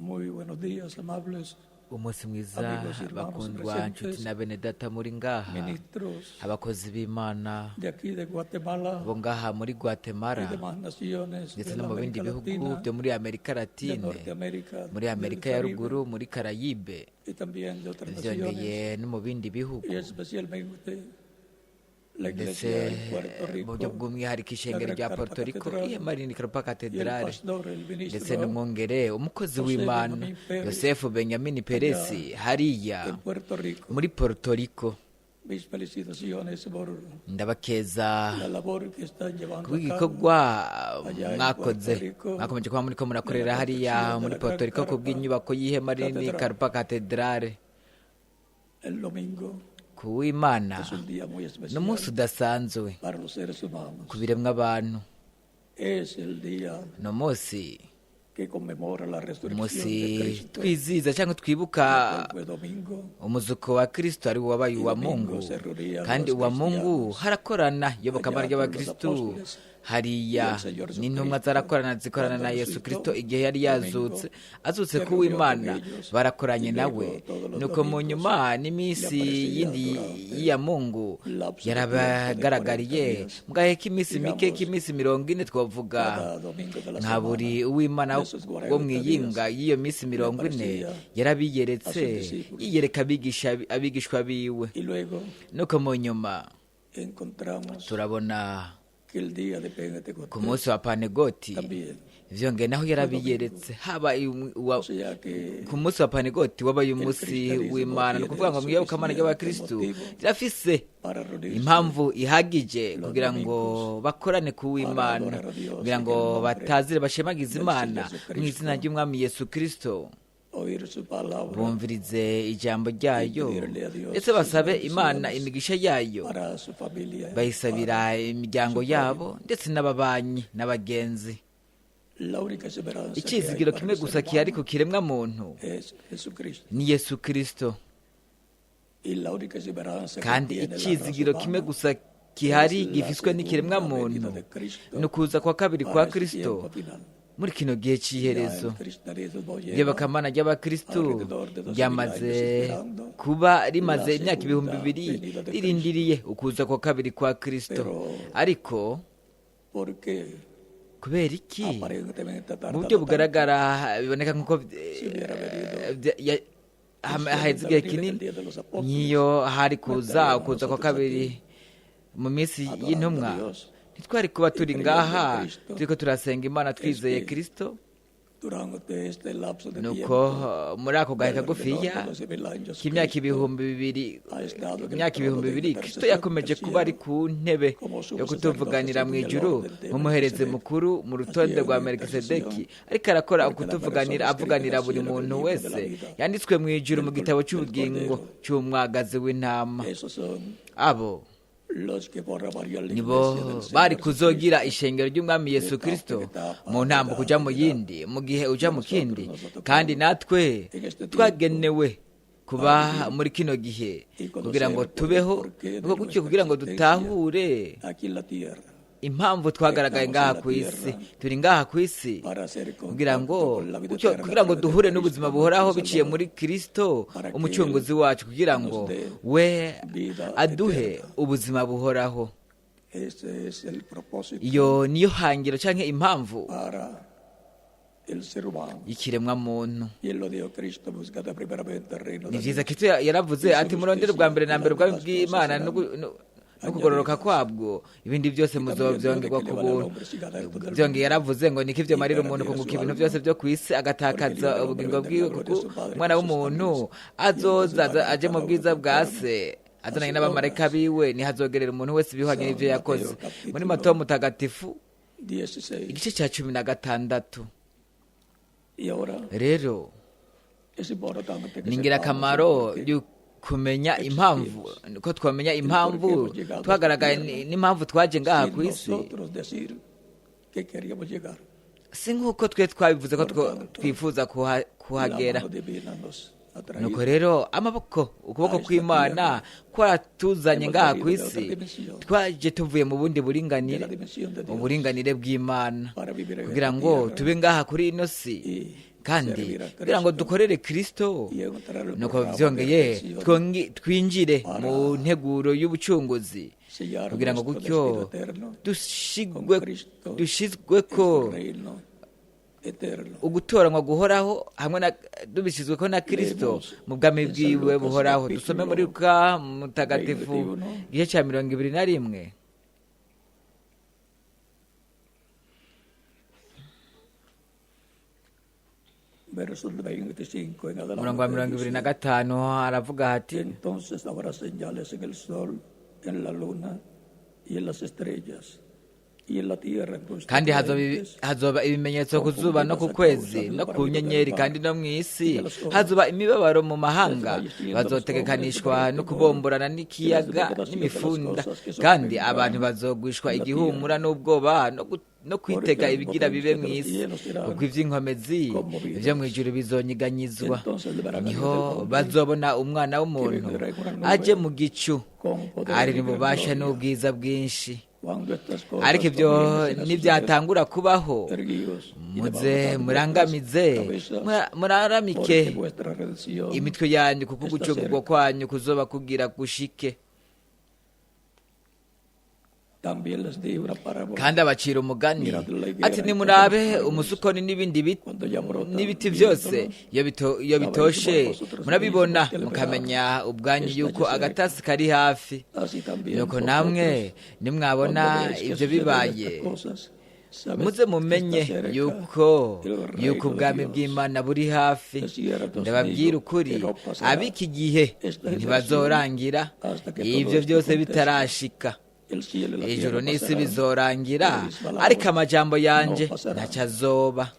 Muy buenos días, amables umunsi mwiza amigos y hermanos bakundwa nshuti presentes, na bene data muri ngaha ministros abakozi b'Imana de aquí de Guatemala bo ngaha muri y Guatemala demás naciones ndetse de no la mu bindi América bihugu Latina, byo muri Amerika de Latine, Norteamérica, muri del Amerika ya Caribe ruguru, muri Karayibe, y también de otras byongeye naciones, no mu bindi bihugu y especialmente la ndetse iglesia en Puerto mu buryo Rico, bw'umwihariko ishengero rya Puerto Rico ihemarini Karupa y el Katedrale pastor, el ndetse ministro n'umwongere umukozi Jose w'Imana Benjamin Pérez, Yosefu Benyamini Peresi hariya en Puerto Rico. muri Puerto Rico. Mis felicitaciones por ndabakeza la labor que están llevando a cabo kubw'igikorwa allá en mwakoze Puerto Rico, mwakomeje kuba muriko murakorera hariya muri Puerto Rico kubw'inyubako y'ihema rinini Karupa Katedrale. el domingo. Kuw'Imana Es un día muy especial n'umunsi udasanzwe para los seres humanos. ku biremwa abantu. Es el día no munsi que conmemora la resurrección umunsi de Cristo. twiziza cyangwa twibuka Fue domingo. umuzuko wa Kristo ari wo wabaye uwa Mungu, kandi uwa Mungu harakorana iyobokamana ry'abakristu hariya n'intumwa zarakorana zikorana na Yesu Kristo igihe yari yazutse azutse kuw'Imana barakoranye nawe, nuko mu nyuma n'iminsi yindi ya Mungu yarabagaragariye mugaheka iminsi mike k'iminsi 40 twavuga Cada domingo de la nka buri semana. uw'Imana wo mwiyinga y'iyo minsi 40 yarabiyeretse yiyereka abigishwa biwe, Y luego nuko mu nyuma encontramos turabona que el día de ku Pentecostés munsi wa Panegoti también. vyongeye naho yarabiyeretse haba O sea que ku munsi wa Panegoti wabaye umunsi w'Imana, ni ukuvuga ngo mwiyobokamana ry'abakristu rirafise para reunirse impamvu ihagije kugira ngo bakorane kuw'Imana, kugira ngo batazire bashemagize Imana mu izina ry'Umwami Yesu Kristo, oír su palabra bumvirize ijambo ryayo ndetse basabe Imana imigisha yayo, para su familia. bayisabira imiryango yabo ndetse n'ababanyi n'abagenzi. La única esperanza que hay Icyizigiro para kimwe el gusa ser kihari humano ku kiremwa muntu es Jesucristo. ni Yesu Kristo, Y la única esperanza que kandi tiene la icyizigiro raza kimwe humana gusa gihari es la gifiswe n'ikiremwa segunda muntu venida de Cristo ni ukuza kwa kabiri kwa para ese Kristo tiempo final. muri kino gihe Ya cy'iherezo. el cristianismo lleva iyobokamana ry'abakristu alrededor de 2000 ryamaze años esperando kuba rimaze la imyaka segunda 2000 venida de ririndiriye ukuza kwa kabiri kwa Kristo, Pero ariko porque kubera iki aparentemente ha mu tardado buryo tanto. bugaragara biboneka nk'uko haheze igihe kinini nk'iyo hari kuza ukuza kwa kabiri mu minsi y'intumwa, ntitwari kuba turi ngaha turiko turasenga Imana twizeye Kristo. Durante este lapso de nuko tiempo, muri ako gahe kagufiya k'imyaka ibihumbi bibiri Kristo yakomeje kuba ari ku ntebe yo kutuvuganira mu ijuru nk'umuhereze mukuru mu rutonde rwa Melikisedeki, ariko arakora kutuvuganira avuganira buri muntu wese yanditswe mu ijuru mu gitabo cy'ubugingo cy'umwagazi w'intama. esos son Abo los que formarían la nibo iglesia del Señor bari Jesucristo. kuzogira ishengero ry'Umwami Yesu Kristo mu ntambuko uja mu yindi, mu gihe uja mu kindi, kandi natwe twagenewe kuba muri kino gihe kugira ngo tubeho, nuko gutyo kugira ngo dutahure Aquí en la tierra impamvu twagaragaye ngaha ku isi, turi ngaha ku isi para hacer kugira ngo contacto con la vida gutyo eterna kugira ngo a través de duhure Cristo, n'ubuzima nuestro buhoraho Salvador. biciye muri Kristo umucunguzi wacu, kugira ngo we aduhe ubuzima buhoraho. Ese es el propósito Iyo niyo hangiro canke impamvu para el ser humano. y'ikiremwa muntu. Y él lo dijo Cristo, buscad primeramente el reino Ni de vyiza Dios. Kristo yaravuze ati murondere ubwa mbere na mbere ubwami bw'Imana no kugororoka kwabwo, ibindi byose muzovyongerwa ku buntu. Vyongeye yaravuze ngo niko ivyo marira umuntu kunguka ibintu byose byo ku isi agatakaza ubugingo bwiwe, kuko umwana w'umuntu azoza aje mu bwiza bwa se azananye n'abamarayika biwe, nihazogerera umuntu wese ibihwanye n'ivyo yakoze. Muri Matayo mutagatifu 16. igice cya 16. Y ahora Rero es importante que ni ingirakamaro kumenya impamvu, ko twamenya impamvu twagaragaye n'impamvu twaje ngaha ku isi, nosotros decir que queríamos llegar. si nk'uko twe twabivuze ko twifuza kuhagera. La mano divina nos ha traído nuko rero ukuboko kw'Imana kwaratuzanye ngaha ku isi, twaje tuvuye mu bundi de la buringanire, dimensión de mu Dios buringanire bw'Imana, para vivir en kugira esta ngo tierra tube ngaha kuri ino si, y kandi kugira ngo dukorere kristo nuko byongeye twinjire mu nteguro y'ubucunguzi kugira ngo gutyo dushizwe ko ugutoranywa guhoraho hamwe na dubishizweko na kristo mu bwami bwiwe buhoraho. Dusome muri Luka mutagatifu igice cya 21 umurongo wa 25 aravuga hati entonces habrá señales en el sol, en la luna y en las estrellas y en la tierra. kandi hazoba ibimenyetso ku zuba no ku kwezi no ku nyenyeri kandi no mu isi hazoba imibabaro mu mahanga, bazotegekanishwa no kubomborana n'ikiyaga n'imifunda, kandi abantu bazogwishwa igihumura n'ubwoba no kwitega ibigira bibe mu isi, kuko ivy'inkomezi ivyo mw'ijuru bizonyiganyizwa. Niho bazobona umwana w'umuntu aje mu gicu ari mu bubasha n'ubwiza bwinshi. Ariko ibyo nibyatangura kubaho, muze murangamize muraramike imitwe yanyu, kuko gucungurwa kwanyu kuzoba kugira gushike. Kandi abacira umugani ati nimurabe umusukoni n'ibiti byose iyo bitoshe murabibona, mukamenya ubwanyu yuko agatasi kari hafi. Nuko namwe nimwabona ibyo bibaye, muze mumenye yuko ubwami bw'Imana buri hafi. Ndababwira ukuri, ab'iki gihe ntibazorangira ibyo byose bitarashika. Ijuru n'isi bizorangira, ariko amajambo yanje ntacyo azoba.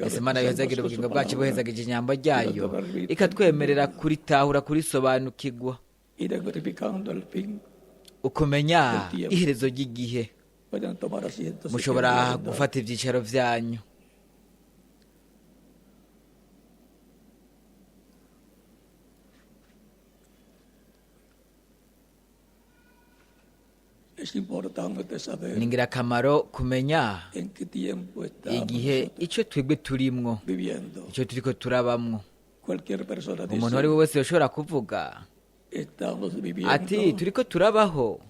Ese Imana yohezagira ubugingo bwacu buhezagije ijambo ryayo, ikatwemerera kuritahura, kurisobanukirwa, ukumenya iherezo ry'igihe. Mushobora gufata ibyicaro byanyu. Ni ingirakamaro kumenya igihe icyo twebwe turimwo, icyo turiko turabamwo. Umuntu uwo ari we wese yoshobora kuvuga ati turiko turabaho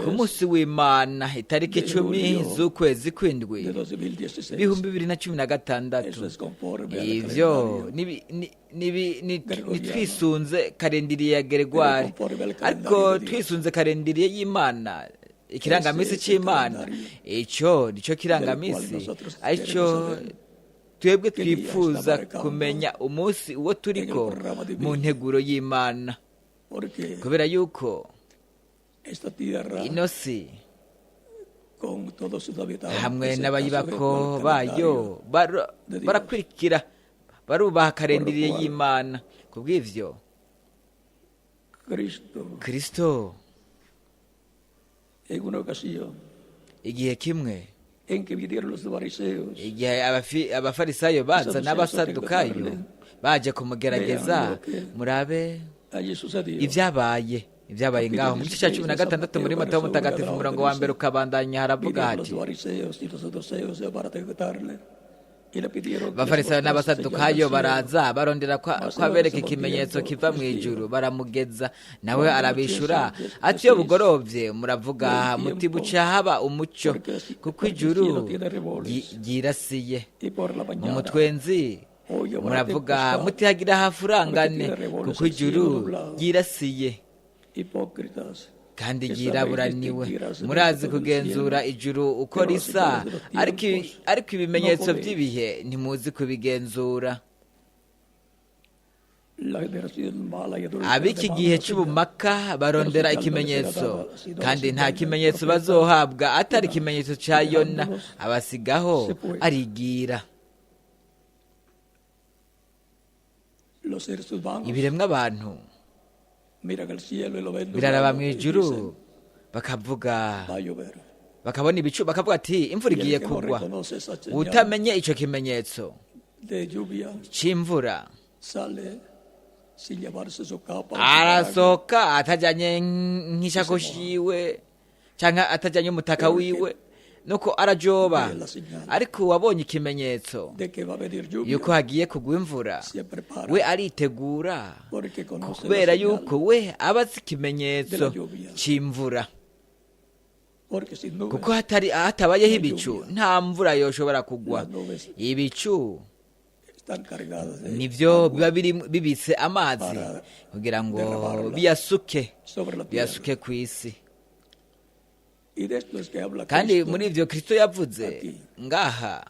ku munsi w'Imana itariki 10 z'ukwezi kw'indwi 2016. Ivyo nitwisunze karendiriye ya Geregwari, ariko twisunze karendiriye y'Imana, ikirangamisi c'Imana. Ico nico kirangamisi arico twebwe twifuza kumenya umunsi uwo turiko mu nteguro y'Imana, kubera yuko ino si hamwe n'abayibako bayo barakurikira, barubaha karendiriye y'Imana. Kubw'ivyo Kristo igihe kimwe, igihe abafarisayo baza n'abasadukayo baje kumugerageza, murabe ibyabaye ngaho mu gice cya 16 muri Matayo mutagatifu umurongo wa 1 ukabandanya, haravuga hati abafarisayo n'abasadukayo baraza barondera ko abereka ikimenyetso kiva mu ijuru, baramugeza. Nawe arabishura ati iyo bugorovye muravuga muti buca haba umucyo, kuko ijuru ryirasiye. Mu mutwenzi muravuga muti hagira hafurangane, kuko ijuru ryirasiye kandi ryiraburaniwe. Murazi kugenzura ijuru uko risa, ariko ibimenyetso by'ibihe ntimuzi kubigenzura. Ab'iki gihe cy'ubumaka barondera ikimenyetso, kandi nta kimenyetso bazohabwa atari ikimenyetso cya Yona, abasigaho arigira. Ibiremwa abantu biraraba mu ijuru bakavuga, bakabona ibicu, bakavuga ati imvura igiye kugwa. Utamenye icyo kimenyetso cy'imvura arasohoka atajyanye nk'ishakoshi yiwe cyangwa atajyanye umutaka wiwe, nuko arajoba ve la señal ariko uwabonye ikimenyetso de que va a venir lluvia, yuko hagiye kugwa imvura se prepara, we aritegura porque conoce kubera la señal, yuko we aba azi ikimenyetso de la lluvia. c'imvura porque sin nubes, kuko hatabayeho ibicu nta mvura yoshobora kugwa las nubes ibicu están cargadas de nivyo agua biba bibitse amazi para kugira ngo derramarla biyasuke sobre la tierra. biyasuke ku isi Y de esto es que habla kandi Cristo, muri ivyo kristo yavuze Ati. ngaha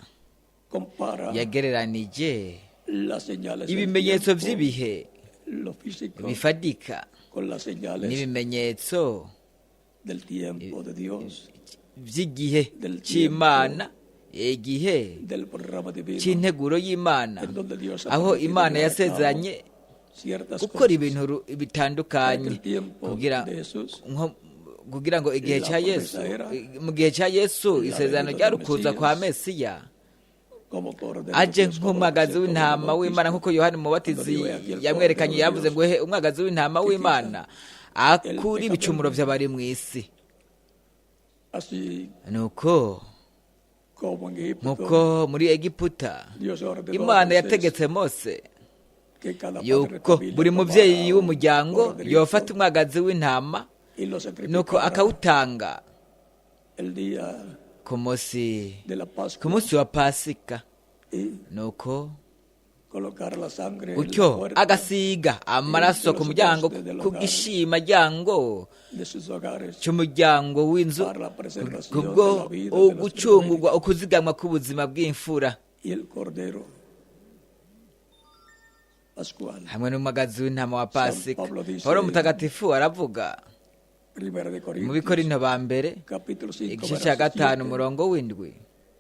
compara yagereranije las señales del ibimenyetso tiempo, vy'ibihe lo físico, bifadika con las señales n'ibimenyetso del tiempo de Dios, vy'igihe Del c'imana igihe del programa divino, c'integuro y'imana en donde Dios ha aho permitido imana llevar a cabo yasezeranye ciertas gukora cosas ibintu para que bitandukanye el tiempo kugira de Jesús, kugira ngo igihe La cya yesu promesa era mu gihe cya yesu la isezerano venida ryari del ukuza Mesías, kwa mesiya como cordero aje Dios, como nk'umwagazi lo presentó w'intama Juan w'imana Bautista, nk'uko yohani umubatizi Cuando dijo, yamwerekanye "Aquí el yavuze ngo he umwagazi w'intama que w'imana akura el ibicumuro pecado by'abari mu isi así nuko como en Egipto, nk'uko muri egiputa Dios ordenó a imana Moisés yategetse mose que cada padre de yuko familia buri tomara mubyeyi un w'umuryango corderito yofata umwagazi w'intama y lo nuko sacrificara akawutanga el día ku munsi de la ku Pascua munsi wa pasika y nuko colocar la sangre en la utyo puerta agasiga amaraso ku muryango ku gishima ryango de sus hogares cy'umuryango w'inzu para la preservación kubwo de la vida de los ugucungurwa ukuzigamwa k'ubuzima bw'imfura y el cordero pascual. hamwe n'umwagazi w'intama wa pasika Pablo dice pawulo mutagatifu aravuga Primera de mu Corintios, bikorinto ba mbere capítulo 5, igice cya verso gatanu 7, umurongo w'indwi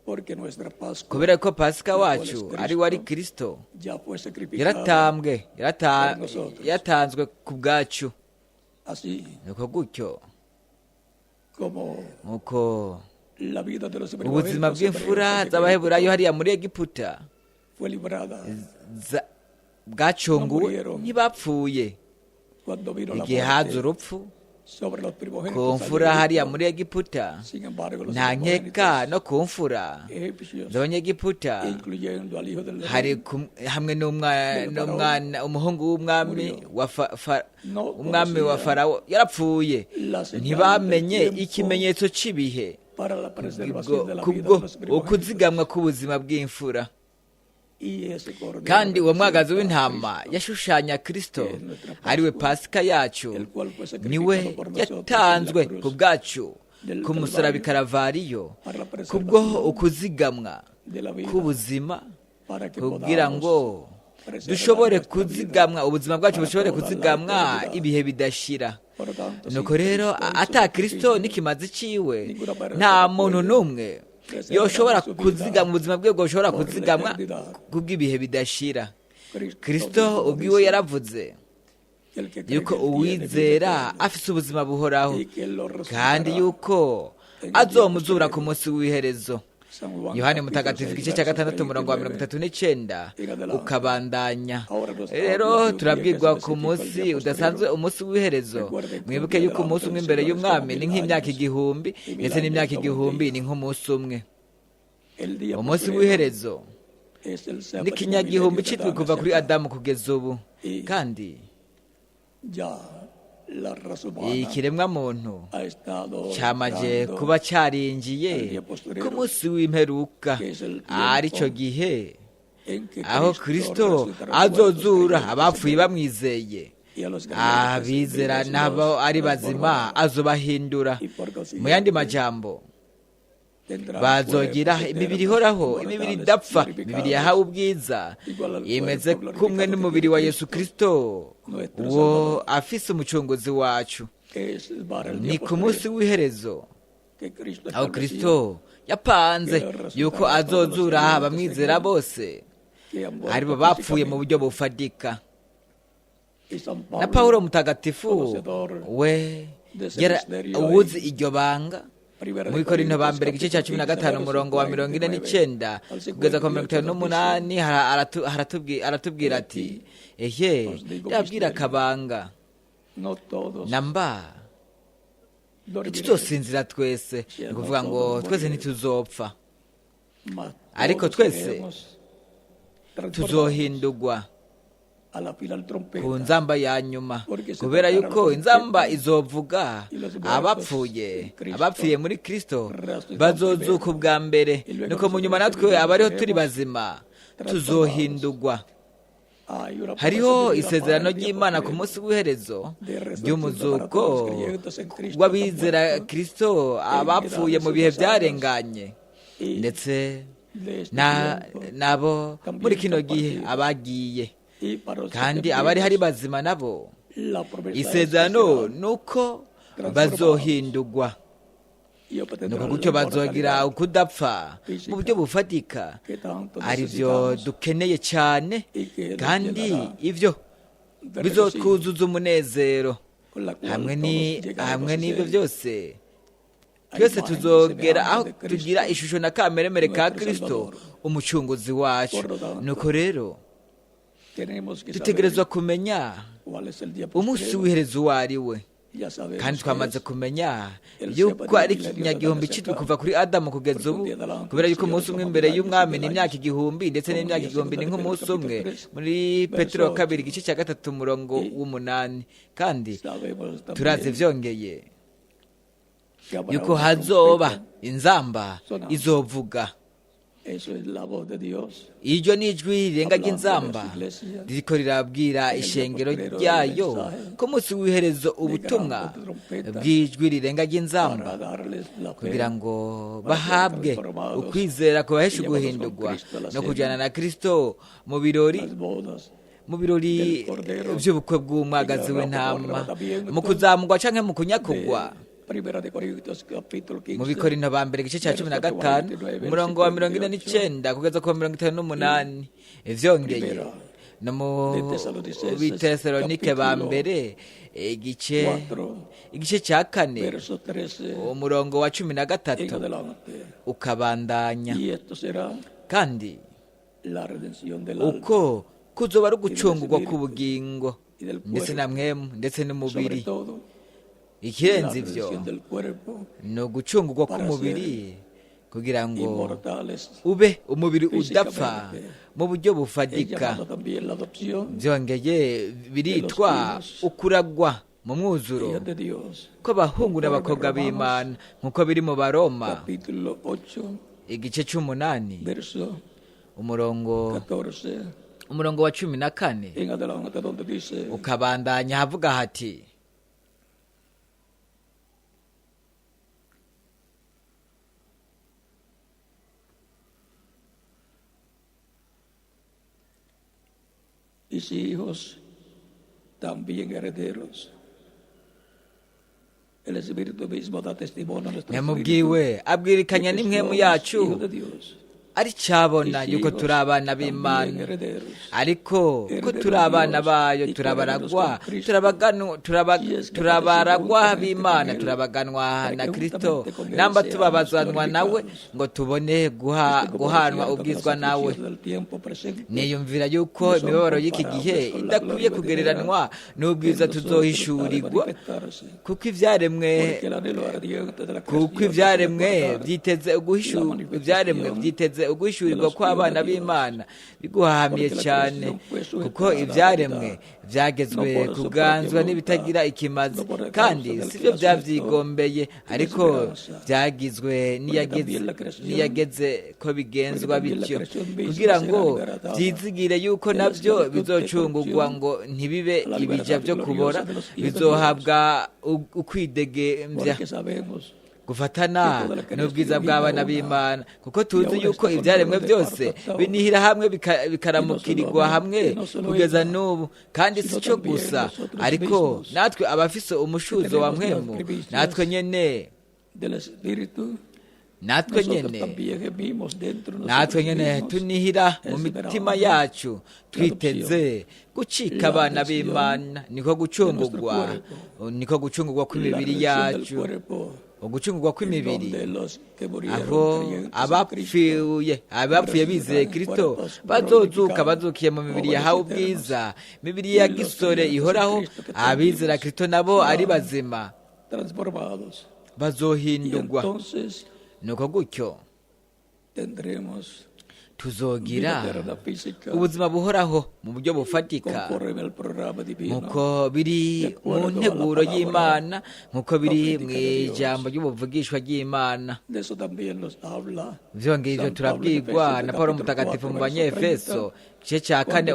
porque nuestra Pascua kubera ko pasika la cual wacu es ari we ari Cristo, kirisito ya fue sacrificada. yaratambwe por nosotros. yatanzwe ku bwacu Así nuko gutyo como nk'uko la vida de los ubuzima hebreos bw'imfura z'abaheburayo hariya muri egiputa fue librada bwacunguwe ntibapfuye cuando vino la igihe haza muerte urupfu sobre los ku primogénitos mfura de hariya Egipto. muri egiputa Sin embargo, los nta nkeka no ku mfura egipcios, z'abanyegiputa incluyendo al hijo del hari rey, hamwe n'umwana umuhungu w'umwami umwami wa farawo yarapfuye la señal ntibamenye del tiempo ikimenyetso cy'ibihe para la preservación de la vida kubwo de los primogénitos. ukuzigamwa k'ubuzima bw'imfura Y ese cordero kandi uwo mwagazi representa a w'intama Cristo, yashushanya kirisito ariwe pasika yacu el cual fue sacrificado niwe por nosotros yatanzwe en la cruz ku bwacu del ku musaraba Calvario karavariyo para la kubwo preservación ukuzigamwa de la vida, k'ubuzima para que kugira podamos ngo preservar dushobore nuestra vida. kuzigamwa ubuzima bwacu para bushobore toda la kuzigamwa eternidad. ibihe bidashira Por tanto, nuko sin rero Cristo en su ata kirisito sacrificio, n'ikimazi ciwe ninguna persona nta muntu puede n'umwe preservar yoshobora su vida kuzigamwa ubuzima bwe bwoshobora por la kuzigamwa eternidad. kubw'ibihe bidashira Cristo kirisito mismo ubwiwe dice yaravuze que el que cree yuko que tiene vida uwizera eterna afise ubuzima buhoraho y que lo kandi resucitará. yuko azomuzura ku munsi w'iherezo San Juan yohani capítulo mutagatifu 6, igice cya verso gatandatu umurongo wa 29. 39 ukabandanya Ahora nos rero habla de un turabwirwa día ku específico, munsi el día udasanzwe posterior. umunsi w'iherezo Recuerden que mwibuke un día yuko de la umunsi umwe obtención imbere de los y'umwami ni 1000 nk'imyaka años. igihumbi Y ndetse 1000 n'imyaka años igihumbi como ni nk'umunsi umwe El día umunsi posterior w'iherezo es el sábado n'ikinyagihumbi milenio de cyitwa Adán kuva kuri hacia acá. adamu kugeza ubu kandi Ya la raza humana ikiremwa muntu ha estado cyamaje entrando kuba cyarinjiye ku munsi w'imperuka ari cyo gihe en que aho Cristo kirisito resucitará los azozura muertos abapfuye creyentes bamwizeye y a los creyentes abizera Dios n'abo ari los bazima transformará azobahindura y por consiguiente mu yandi majambo tendrán bazogira cuerpos imibiri eternos, ihoraho inmortales, imibiri idapfa glorificados, imibiri yahawe ubwiza igual al imeze cuerpo kumwe glorificado n'umubiri que wa tiene yesu Cristo, kirisito nuestro uwo Salvador, afise umucunguzi wacu que es para el ni día ku munsi posterior, w'iherezo que Cristo aho estableció, kirisito yapanze yuko azozura abamwizera bose que han muerto aribo bapfuye mu físicamente. buryo bufatika Y San na Pablo, pawulo mutagatifu conocedor we de ese yara misterio uwuzi y iryo banga Primera de muri korinto ba Corintios, mbere igice cya cumi na gatanu capítulo 15, umurongo wa verso 49 49, kugeza ku mirongo itanu n'umunani aratubwira ati ehe os digo yabwira misterio. akabanga no todos namba ntituzosinzira twese ni ukuvuga ngo twese ntituzopfa ariko twese tuzohindurwa ku nzamba ya nyuma kubera yuko inzamba izovuga abapfuye muri Kristo bazozuka ubwa mbere nuko mu nyuma natwe abariho turi bazima tuzohindurwa. Hariho isezerano ry'Imana ku munsi w'iherezo ry'umuzuko w'abizera Kristo abapfuye mu bihe byarenganye ndetse nabo muri kino gihe abagiye kandi abari hari bazima nabo isezerano nuko bazohindurwa nuko gutyo bazogira ukudapfa mu buryo bufatika aribyo dukeneye cyane kandi ibyo bizotwuzuza umunezero hamwe n'ibyo byose twese tuzogera aho tugira ishusho na kameremere ka Kristo umucunguzi wacu. Nuko rero dutegerezwa kumenya umunsi w'iherezo uwo ari we kandi twamaze kumenya yuko ari ikinyagihumbi cyitwa kuva kuri Adamu kugeza ubu kubera yuko umunsi umwe imbere y'umwami ni imyaka igihumbi ndetse n'imyaka igihumbi ni nk'umunsi umwe muri Petero 2:3 umurongo w'8 kandi turaze vyongeye yuko hazoba inzamba izovuga. Iryo ni ijwi rirenga ry'inzamba ririko rirabwira ishengero ryayo ko munsi w'iherezo ubutumwa bw'ijwi rirenga ry'inzamba kugira ngo bahabwe ukwizera kubahesha guhindurwa no kujyana na Kristo mu birori by'ubukwe bw'umwagazi w'intama mu kuzamurwa canke mu kunyakugwa. Mu Bikorinto ba mbere igice cya 15 umurongo wa 49 kugeza ku 58 ivyongeye no mu Bitesalonike ba mbere igice cya 4 umurongo wa 13 ukabandanya kandi uko kuzoba ari ugucungurwa k'ubugingo ndetse na mwemu ndetse n'umubiri. Ikirenze ivyo ni ugucungurwa k'umubiri kugira ngo ube umubiri udapfa mu buryo bufatika. Byongeye biritwa ukuragwa mu mwuzuro kw'abahungu n'abakobwa b'Imana nk'uko biri mu Baroma igice 8 umurongo wa 14 ukabandanya havuga hati y si hijos también herederos. El Espíritu mismo da testimonio a nuestro espíritu. Abwirikanya n'imwemu yacu ari cyabona yuko turi abana b'Imana ariko ko turi abana bayo turabaragwa b'Imana turabaganwa na Kristo namba tubabazwanwa nawe ngo tubone guhanwa ubwizwa nawe. Niyumvira yuko imibabaro y'iki gihe idakwiye kugereranwa n'ubwiza tuzohishurirwa kuko ivyaremwe byiteze uguhishurirwa kw'abana b'Imana biguhahamiye cyane kuko ibyaremwe byagezwe kuganzwa n'ibitagira ikimazi kandi sibyo byavyigombeye ariko byagizwe niyageze ko bigenzwa bityo kugira ngo byizigire yuko nabyo bizocungurwa ngo ntibibe ibija byo kubora bizohabwa ukwidegemvya gufatana n'ubwiza bw'abana b'Imana kuko tuzi yuko ibyaremwe byose binihira hamwe bikaramukirirwa hamwe kugeza n'ubu kandi si cyo gusa ariko natwe abafise umushuzo wa mwemu natwe nyene tunihira mu mitima yacu twiteze gucika abana b'Imana niko gucungurwa kw'imibiri yacu ugucungurwa kw'imibiri aho abapfuye bizeye Kristo bazukiye mu mibiri yahawe ubwiza, mibiri ya gisore ihoraho. Abizera Kristo nabo ari bazima Y bazohindurwa entonces nuko gutyo tendremos tuzogira vida eterna física ubuzima buhoraho mu buryo bufatika conforme al programa divino. nk'uko biri mu nteguro y'imana nk'uko biri mu ijambo ry'ubuvugishwa ry'imana. De eso también nos habla vyongeye ivyo turabwirwa na Paulo mutagatifu mu Banyefeso igice ca 4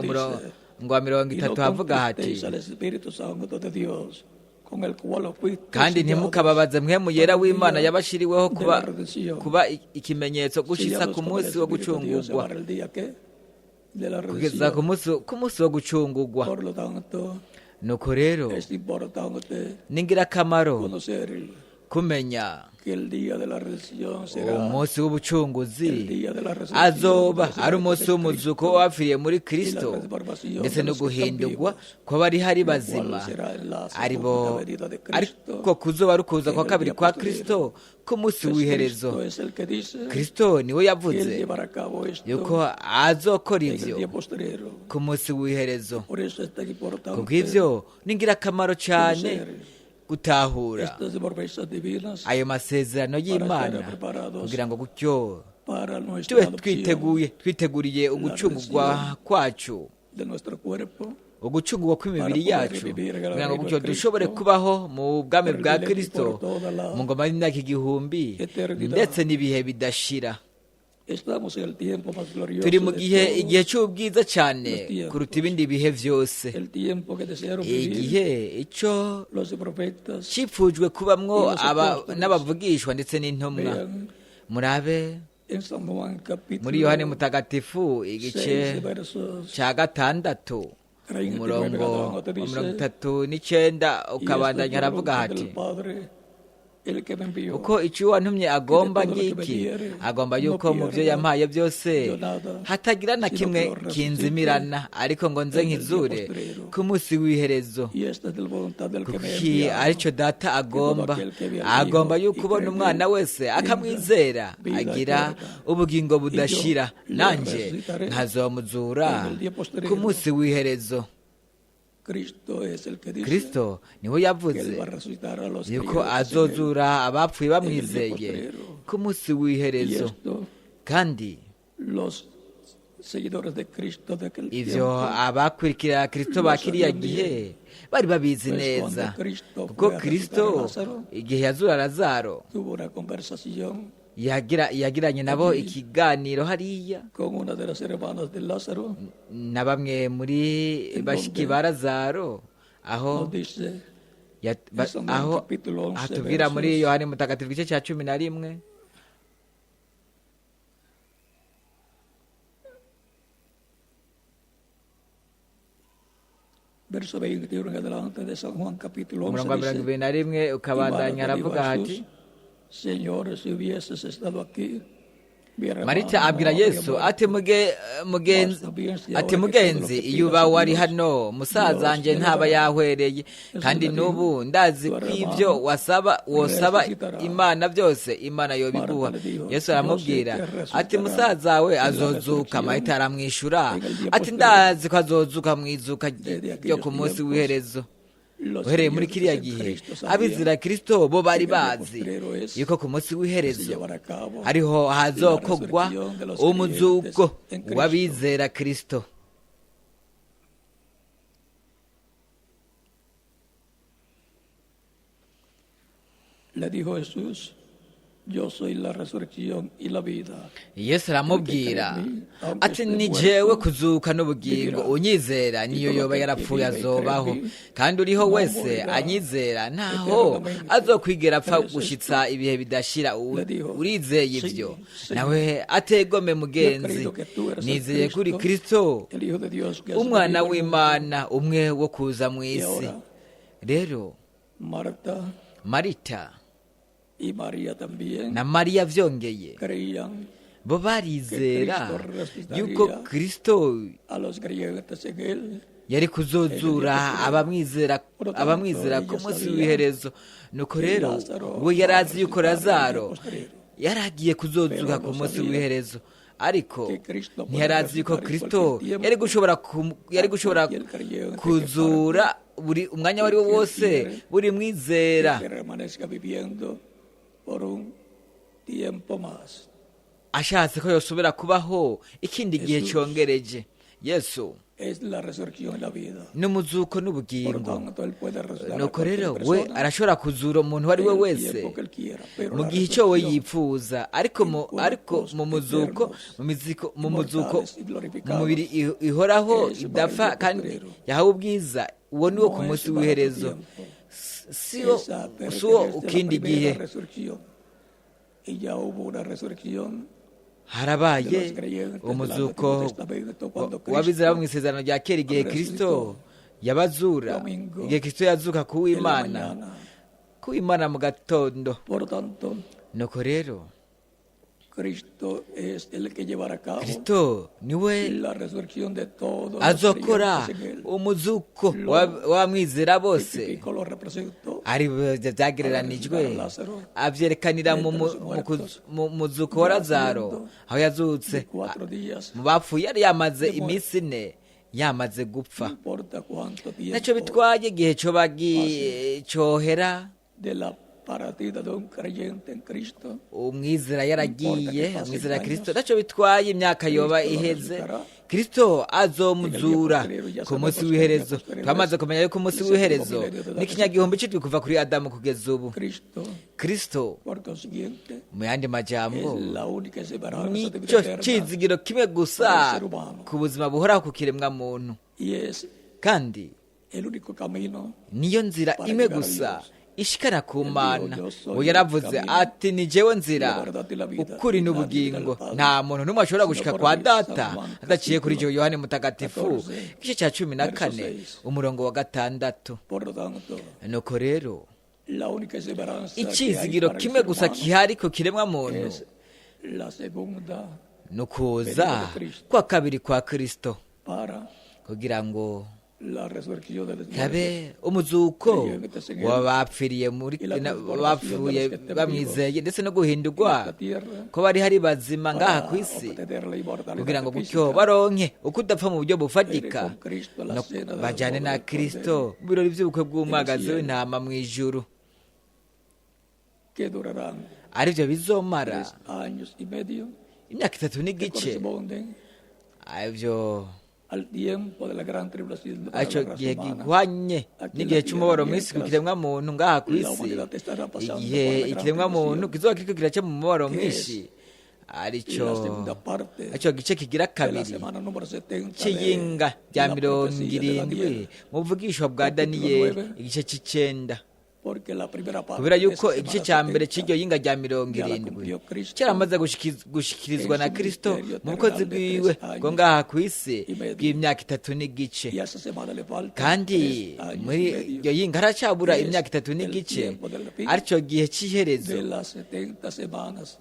umurongo wa 30 havuga hati, al Espíritu Santo de Dios, con el cual fuisteis kandi ntimukababaze mpwemu yera w'imana yabashiriweho de la redención. kuba ikimenyetso gushitsa Sellados ku con el munsi wo Espíritu de Dios gucungurwa, para el día ¿qué? De la kugeza redención. ku munsi wo gucungurwa. Por lo tanto, nuko rero es importante ni ngirakamaro conocer kumenya que el día de la redención será umunsi el w'ubucunguzi día de la resurrección, azoba de la ari umunsi resurrección w'umuzuko de Cristo, w'abapfiriye muri y la Kristo transformación ndetse de no los que están guhindurwa vivos, kw'abari hari lo cual bazima será en la ari segunda bo venida de Cristo. ariko kuzoba ari ukuza kwa En el kabiri día kwa posterior. Kristo ku munsi Pues w'iherezo. Cristo es el que dice Kristo niwe que él yavuze llevará a cabo esto yuko azokora en el ivyo día posterior. ku munsi w'iherezo. Por eso es tan importante kubw'ivyo ni ngirakamaro cane gutahura estas promesas divinas ayo masezerano y'Imana estar preparados kugira ngo gutyo para nuestra tube adopción twiteguriye ugucungurwa kwacu, de nuestro cuerpo, ugucungurwa kw'imibiri yacu, kugira ngo gutyo dushobore kubaho mu bwami bwa Kristo mu ngoma y'imyaka 1000 ndetse n'ibihe bidashira. estamos en el tiempo más glorioso turi mu de gihe todos, cy'ubwiza cyane kuruta ibindi bihe byose, el tiempo que desearon vivir igihe ico los profetas. cipfujwe kubamwo n'abavugishwa ndetse n'intumwa. Vean murabe en San Juan capítulo muri Yohane mutagatifu igice 6 versos ca 6 umurongo wa 39 ukabandanya aravuga hati, uko icyo wantumye agomba ngiki, agomba yuko mu byo yampaye byose hatagira na kimwe kinzimirana, ariko ngo nze nkizure ku munsi w'iherezo. kuki aricyo data agomba yuko ubona umwana wese akamwizera agira ubugingo budashira, nanje nkazomuzura ku munsi w'iherezo. Kristo niwe yavuze yuko azozura abapfuye bamwizeye ku munsi w'iherezo, kandi ivyo abakurikira Kristo ba kiriya gihe bari babizi neza, kuko Kristo igihe yazura Lazaro yagiranye nabo ikiganiro hariya na bamwe muri bashiki ba Lazaro, aho hatubwira muri Yohane mutagatifu igice cya 11 verso 21 en adelante de San Juan capítulo 11 umurongo wa 21 ukabandanya aravuga hati, Señor, si hubieses estado aquí, Marita abwira Yesu ati mugenzi, iyo uba wari hano musaza wanjye ntaba yahwereye, kandi n'ubu ndazi ko ibyo wosaba Imana byose Imana yobiguha. Yesu aramubwira ati musaza we azozuka. Marita aramwishura ati ndazi ko azozuka mu izuka ryo ku munsi w'iherezo. uhereye muri kiriya gihe abizera Kristo bo bari bazi yuko ku munsi w'iherezo hariho hazokogwa umuzuko w'abizera Kristo. Le dijo Jesús: Yo soy la resurrección y la vida. Yesu aramubwira ati ni jewe kuzuka n'ubugingo, unyizera niyo yoba yarapfuye azobaho, kandi uriho wese anyizera ntaho azokwigera apfa gushitsa ibihe bidashira. Urizeye ibyo? Nawe ategome mugenzi, nizeye kuri Kristo umwana w'Imana, umwe wo kuza mu isi. Rero Marita na Mariya vyongeye bo barizera yuko Kristo yari kuzozura abamwizera ku munsi w'iherezo. Nuko rero we yarazi yuko Lazaro yaragiye kuzozuka ku munsi w'iherezo, ariko ntiyarazi yuko Kristo yari gushobora kuzura buri umwanya wari wo wose buri mwizera por un tiempo más. ashatse ko yosubira kubaho ikindi gihe cyongereje. Yesu Es la resurrección y la vida. n'umuzuko Por n'ubugingo. tanto, Él puede resucitar a nuko cualquier rero we persona arashobora kuzura umuntu uwo ari we el wese tiempo que Él quiera, pero mu la gihe icyo we resurrección yifuza, ariko mu muzuko, mu muzuko, mu mubiri ihoraho idapfa kandi yahawe ubwiza, uwo ni wo ku munsi w'iherezo, si wo ukindi gihe. Y ya hubo una resurrección harabaye umuzuko w'abizera bo mu isezerano rya kera, igihe Kristo yabazura, igihe Kristo yazuka kuw'Imana mu gatondo. Por tanto, nuko rero Cristo es el que llevará a cabo Kristo niwe la resurrección de todos los azokora creyentes en Él. umuzuko w'abamwizera bose. Testificó, lo representó ari byagereranijwe, abyerekanira mu muzuko wa Lazaro, aho yazutse 4 días. mu bapfuye, yari yamaze iminsi 4 yamaze gupfa. No importa cuánto ntacyo tiempo bitwaye igihe cyohera de la partida de un creyente en Cristo, umwizera yaragiye, umwizera Kristo, ntacyo bitwaye imyaka yoba iheze, Kristo azomuzura ku munsi w'iherezo. twamaze kumenya yuko umunsi w'iherezo ni ikinyagihumbi cy'indwi kuva kuri Adamu kugeza ubu. Kristo por consiguiente, mu yandi majambo es la única esperanza de vida nicyo eterna cyizigiro kimwe gusa ku buzima buhoraho ku kiremwa muntu, y es kandi el único camino. niyo nzira imwe gusa ishikana ku Mana. uwo yaravuze ati, ni jewe nzira, ukuri n'ubugingo, nta muntu n'umwe ashobora gushika kwa data adaciye kuri jewe. Yohane Mutagatifu igice cya 14 umurongo wa 6. Por lo tanto, nuko rero la única esperanza que hay icyizigiro para el kimwe ser gusa humano gihari ku kiremwa muntu es la segunda ni ukuza kwa kabiri kwa Kristo, para kugira ngo la resurrección de los habe umuzuko w'abapfiriye bapfuye bamwizeye, ndetse no guhindurwa ko bari hari bazima ngaha ku isi, kugira ngo gutyo baronke uko udapfa mu buryo bufatika, no bajyane na Kristo mu birori by'ubukwe bw'umwagazi w'intama mu ijuru, que durarán aribyo bizomara 3 años y medio, imyaka 3 que n'igice. corresponden Ibyo al tiempo de la gran tribulación de la icyo raza gihe humana. gihwanye n'igihe cy'umubabaro mwinshi ku kiremwa muntu ngaha ku isi, igihe ikiremwa muntu kizoba kiriko kiraca mu mubabaro mwinshi, aricyo gice kigira kabiri cy'iyinga rya 70 mu buvugishwa bwa Daniyeli igice c'9, kubera yuko igice cya mbere cy'iryo yinga rya 70 cyaramaze gushikirizwa na Kristo mu bukozi bwiwe bwo ngaha ku isi bw'imyaka 3 n'igice, kandi muri iryo yinga haracyabura imyaka 3 n'igice, aricyo gihe cy'iherezo,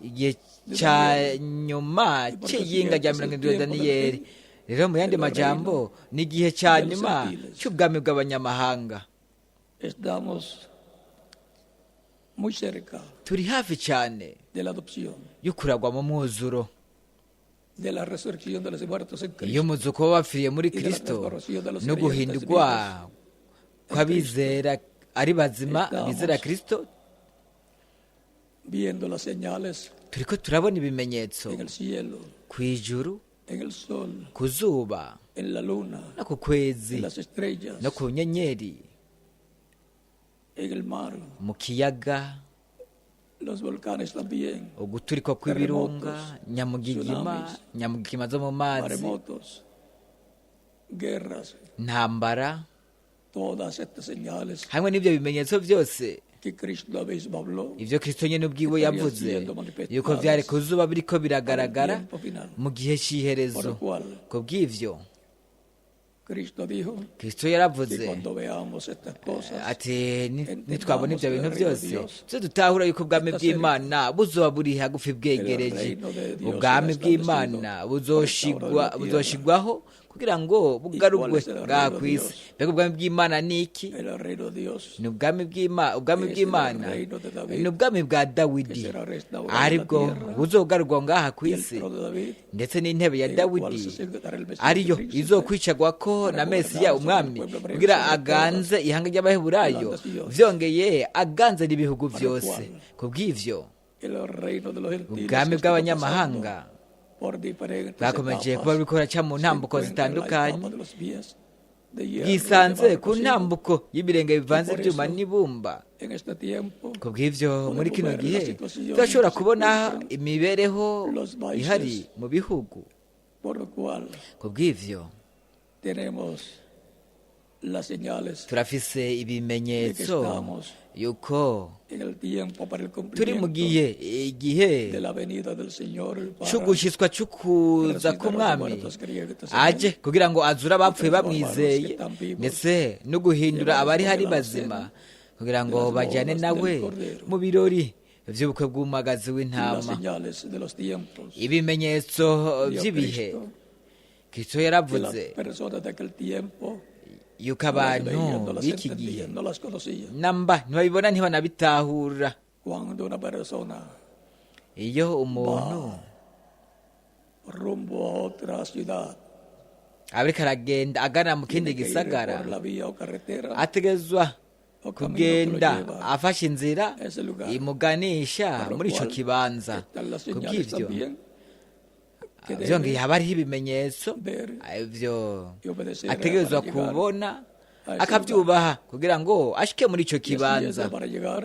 igihe cya nyuma cy'iyinga rya 70 ya Daniyeli. Rero mu yandi majambo ni igihe cya nyuma cy'ubwami bw'abanyamahanga. Muy cerca turi hafi cyane de la adopción, yo kuragwa mu mwuzuro, de la resurrección de los muertos en Cristo, iyo muzuko w'abapfiriye muri Kristo no guhindurwa kw'abizera ari bazima bizera Kristo. viendo las señales turiko turabona ibimenyetso en el cielo, ku ijuru, en el sol, ku zuba, en la luna, no ku kwezi, en las estrellas, no ku nyenyeri, en el mar, mu kiyaga, los volcanes también, uguturika kw'ibirunga, nyamugigima zo mu mazi, maremotos, guerras, ntambara. todas estas señales hamwe n'ibyo bimenyetso byose que Cristo mismo habló ibyo Kristo nyine ubwiwe yavuze yuko byari ku zuba biriko biragaragara mu gihe cy'iherezo. ku bw'ivyo Kristo yaravuze ati, nitwabona ibyo bintu byose tuze dutahura yuko ubwami bw'Imana buzoba buri hagufi bwegereje. ubwami bw'Imana buzoshigwaho kugira ngo bugarugwe ngaha ku isi. mbega ubwami bw'Imana ni iki? ni ubwami bw'Imana ni ubwami bwa Dawidi, aribwo buzogarurwa ngaha ku isi, ndetse n'intebe ya Dawidi ariyo izokwicagwako na Mesiya umwami, kugira aganze ihanga ry'Abaheburayo, vyongeye aganze n'ibihugu byose. ku bw'ivyo el reino de los gentiles ubwami que está bw'abanyamahanga pasando por diferentes bwakomeje etapas, kuba buriko buraca mu se ntambuko encuentra en la zitandukanye etapa de los pies de hierro bwisanze llevado ku consigo. ntambuko y'ibirenge bivanze por ibyuma eso, n'ibumba En este tiempo, ku bw'ivyo muri kino ver gihe las situaciones turashobora que se kubona encuentran imibereho los países, ihari mu bihugu por lo cual ku bw'ivyo tenemos las señales turafise de que ibimenyetso estamos yuko en el tiempo para el turi mu cumplimiento gihe de la venida del Señor para c'ugushyitswa c'ukuza resucitar a los k'umwami muertos creyentes en aje él. kugira ngo azure abapfuye Transformar bamwizeye los que están vivos, ndetse no guhindura llevarlos abari con hari la bazima cena kugira ngo de las bajyane bodas nawe del Cordero. mu birori vy'ubukwe bw'umwagazi Y las w'intama señales de los tiempos. ibimenyetso Dio vy'ibihe Cristo, kristo que las yaravuze personas de aquel tiempo yuko no las abantu veían, no las b'iki gihe entendían, no las conocían. namba ntibabibona ntibanabitahura Cuando una persona iyo umuntu rumbo a otra ciudad ariko aragenda agana mu kindi tiene que ir gisagara por la vía o carretera ategezwa o camino que lo kugenda lleva afashe inzira a ese lugar. imuganisha Por lo muri ico cual, kibanza están las señales kubw'ivyo también que vyongeye debe haba hariho ibimenyetso ver ivyo y obedecer ategerezwa para llegar kubona a ese akavyubaha kugira ngo ashike muri ico y así es kibanza para llegar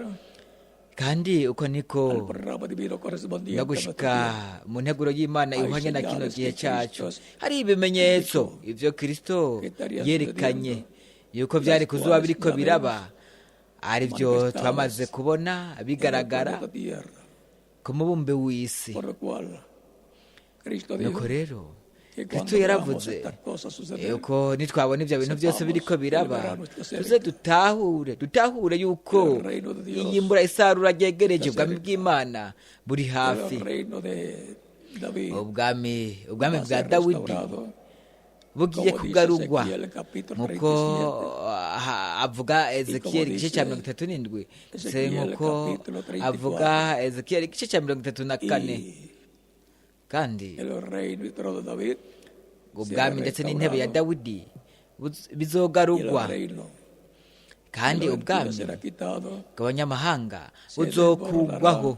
kandi uko niko al programa divino no correspondiente a nuestro gushika tiempo. mu nteguro y'imana Hay ihuhanye na kino señales gihe que cacu Cristo hari ibimenyetso indicó ivyo kristo que estaría yerekanye sucediendo, yuko vyari las kuzoba cuales biriko ya biraba vemos ari vyo manifestadas twamaze kubona en el bigaragara planeta Tierra. ku mubumbe w'isi Por lo cual, Cristo nuko dijo rero que kristo cuando veamos yaravuze estas cosas suceder, yuko nitwabona ivyo bintu vyose sepamos biriko biraba celebrar nuestra cerca. tuze dutahure yuko El reino de Dios iyimbura isarura ryegereje está ubwami cerca. bw'imana buri hafi el reino de David ubwami va a bwa ser dawidi restaurado, bugiye como dice kugarurwa Ezequiel capítulo nkuko 37. avuga ezekiyeli igice dice cya 37 se Ezequiel nkuko capítulo 34. avuga ezekiyeli igice cya 34 Y kandi el reino y trono de David ubwami ndetse n'intebe ya restaurado, dawidi y el bizogarurwa reino kandi de los gentiles ubwami será quitado, bw'abanyamahanga se buzokugwaho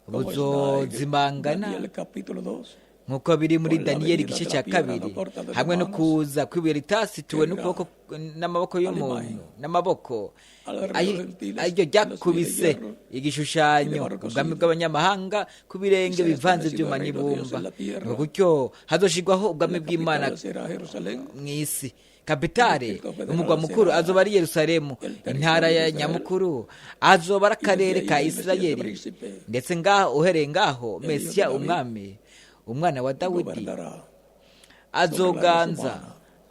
como está en buzozimangana Daniel capítulo 2. nk'uko biri muri Por la daniyeli venida igice de cya la piedra kabiri no corta de las hamwe no manos, kuza kw'ibuye ritasituwe que n'ukuboko n'amaboko y'umuntu Alemán, n'amaboko al reino Ayi- de los gentiles, ariryo en los ryakubise pies de hierro, igishushanyo y de barro ubwami cocido. bw'abanyamahanga ku birenge Y será bivanze establecido ibyuma el reino de Dios n'ibumba en la tierra. ngo gutyo hazoshirwaho ubwami La bw'imana capital será Jerusalén, mu isi kapitale El distrito umugwa federal mukuru será azoba ari yerusalemu el territorio intara ya de Israel. nyamukuru azoba ari akarere desde ka ahí el Mesías isirayeli príncipe ndetse ngaho uhereye ngaho hijo mesiya de David umwami umwana wa dawidi gobernará. azoganza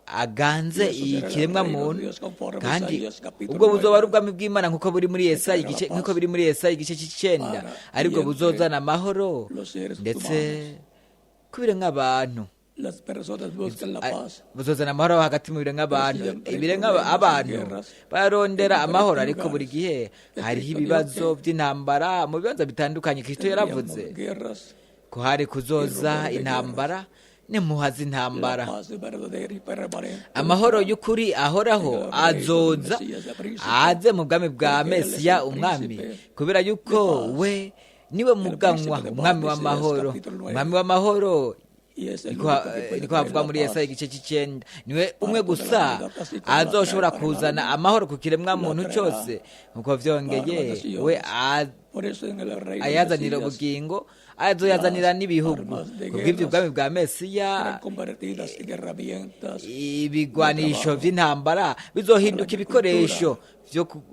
aganze Y eso será el ikiremwa reino de muntu Dios conforme a kandi Isaías capítulo ubwo buzoba ari 9. ubwami bw'imana nk'uko buri muri Yesaya Entregará igice la nk'uko paz. biri muri Yesaya igice cy'icenda Para aribwo y entre buzozana amahoro los seres ndetse humanos. ku biremwa abantu Las personas buscan la paz, buzozana amahoro hagati mu biremwa abantu siempre hay ibiremwa problemas y abantu guerras bararondera en amahoro diferentes ariko buri lugares. gihe hariho Cristo ibibazo dijo que by'intambara mu bibanza bitandukanye kristo yaravuze tendríamos guerras, ko hari kuzoza rumor de intambara n'impuha la z'intambara paz verdadera y permanente. amahoro y'ukuri ahoraho azoza aze mu bwami bwa mesiya umwami kubera yuko we niwe muganwa umwami w'amahoro umwami w'amahoro Y es el niko único que puede niko traer havuga la muri paz. Yesaya igice cy'icenda niwe umwe gusa azoshobora kuzana amahoro ku kiremwa muntu cyose nkuko vyongeye we Por eso en el reino ayazanira del Mesías ubugingo azoyazanira n'ibihugu kubw'ibyo ubwami bwa mesiya serán convertidas en herramientas ibigwanisho vy'intambara bizohinduka ibikoresho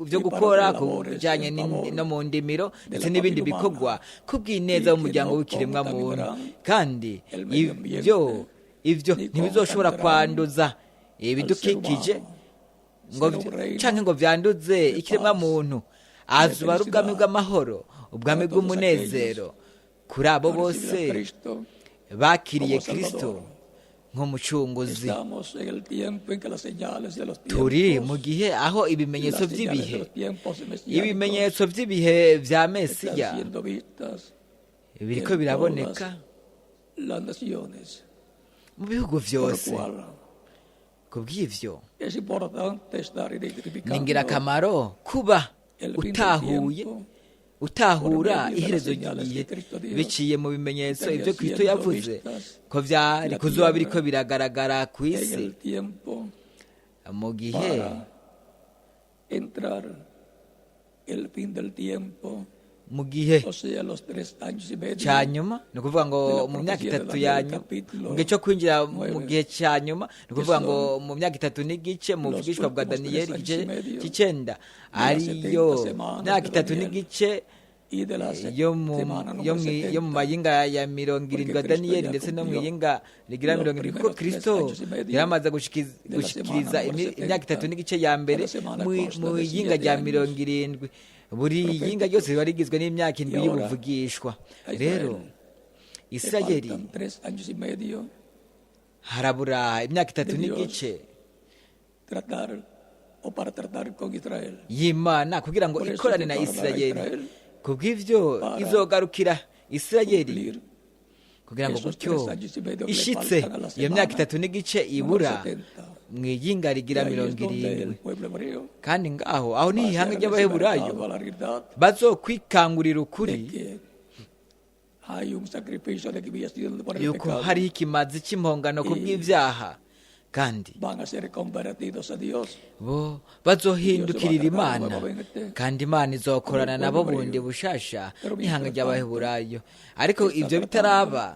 vyo gukora ku bijanye no mu ndimiro ndetse n'ibindi bikorwa kubw'ineza y'umuryango w'ikiremwa muntu kandi ivyo ntibizoshobora kwanduza ibidukikije ngo canke ngo vyanduze ikiremwa muntu azuba ari ubwami bw'amahoro ubwami bw'umunezero kuri abo bose bakiriye kristo nk'umucunguzi Estamos en el tiempo en que las señales de los turi tiempos, mu gihe aho las ibimenyetso señales de by'ibihe los tiempos mesiánicos ibimenyetso by'ibihe vya están mesiya siendo vistas biriko en biraboneka todas las naciones. mu bihugu Por lo vyose cual ku bw'ivyo es importante estar ni identificando ingirakamaro kuba el fin del utahuye tiempo utahura iherezo ry'igihe biciye mu bimenyetso ibyo Kristo yavuze ko byari kuzoba biriko biragaragara ku isi mu gihe mu gihe cya nyuma ni ukuvuga ngo mu myaka itatu ya nyuma mu gihe cyo kwinjira mu gihe cya nyuma ni ukuvuga ngo mu myaka itatu n'igice mu bwishwa bwa Daniyeli igice cy'icyenda ariyo myaka itatu n'igice yo mu mayinga ya 70 ya Daniyeli ndetse no mu yinga rigira 70 kuko Kristo yaramaze gushikiriza imyaka itatu n'igice ya mbere mu yinga rya 70. Buri yinga ryose riba rigizwe n'imyaka 7 y'ubuvugishwa. Rero Isirayeli harabura imyaka 3 n'igice y'Imana kugira ngo ikorane na Isirayeli. Kubw'ivyo izogarukira Isirayeli kugira ngo gutyo ishitse iyo myaka 3 n'igice ibura mu yinga rigira 70. Kandi ngaho aho ni ihanga ry'Abaheburayo bazokwikangurira ukuri yuko hari ikimazi cy'impongano ku bw'ibyaha kandi bo bazohindukirira Imana kandi Imana izokorana nabo bundi bushasha n'ihanga ry'Abaheburayo. Ariko ibyo bitaraba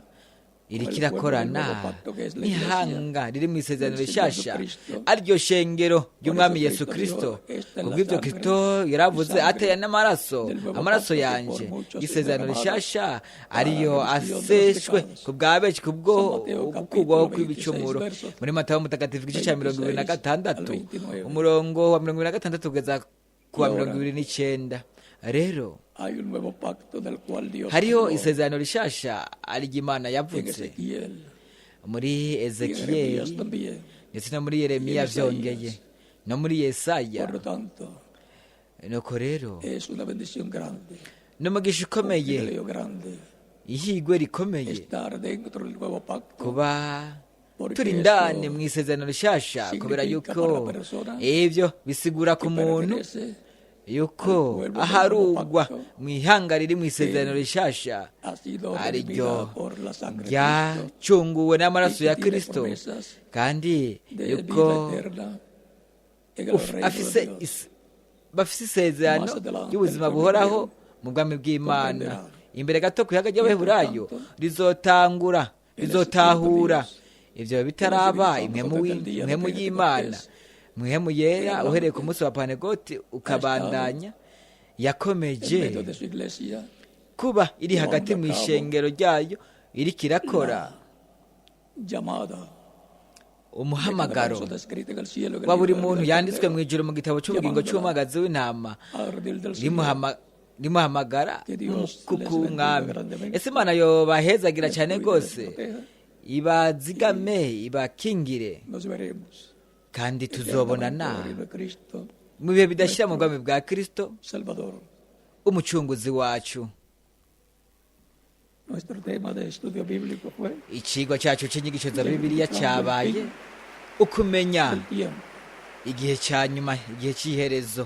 iriko irakorana n'ihanga riri mu isezerano rishasha ariryo shengero ry'Umwami Yesu Kristo. Kubw'ibyo Kristo yaravuze ateye n'amaraso yanje y'isezerano rishasha ariyo aseshwe ku bwa benshi kubwo gukurwaho kw'ibicumuro. Muri Matayo mutagatifu igice cya 26 umurongo wa 26 kugeza ku wa 29. Rero hariho isezerano rishasha ary'Imana yavutse muri Ezekiyeli ndetse no muri Yeremiya vyongeye no muri Yesaya. Nuko rero n'umugisha ukomeye ihigwe rikomeye kuba turi indani mu isezerano rishasha kubera yuko ibyo bisigura ku muntu yuko aharugwa mu ihanga riri mu isezerano rishasha ariryo ryacunguwe n'amaraso ya Kristo kandi yuko bafise isezerano y'ubuzima buhoraho mu bwami bw'Imana. Imbere gato ku ihanga ry'Abaheburayo rizotahura ivyo bitaraba impwemu y'Imana mwihemu yera uhereye ku munsi wa Pantegoti ukabandanya yakomeje kuba iri hagati mu ishengero ryayo iriko irakora umuhamagaro wa buri muntu yanditswe mu ijuru mu gitabo cy'ubugingo cy'umwagazi w'intama rimuhamagara n'umukuku w'umwami. Ese Imana yobahezagira cyane rwose ibazigame ibakingire kandi tuzobonana mu bihe bidashira mu bwami bwa Kristo umucunguzi wacu. Ikigwa cyacu cy'inyigisho za Bibiliya cyabaye ukumenya igihe cya nyuma, igihe cy'iherezo.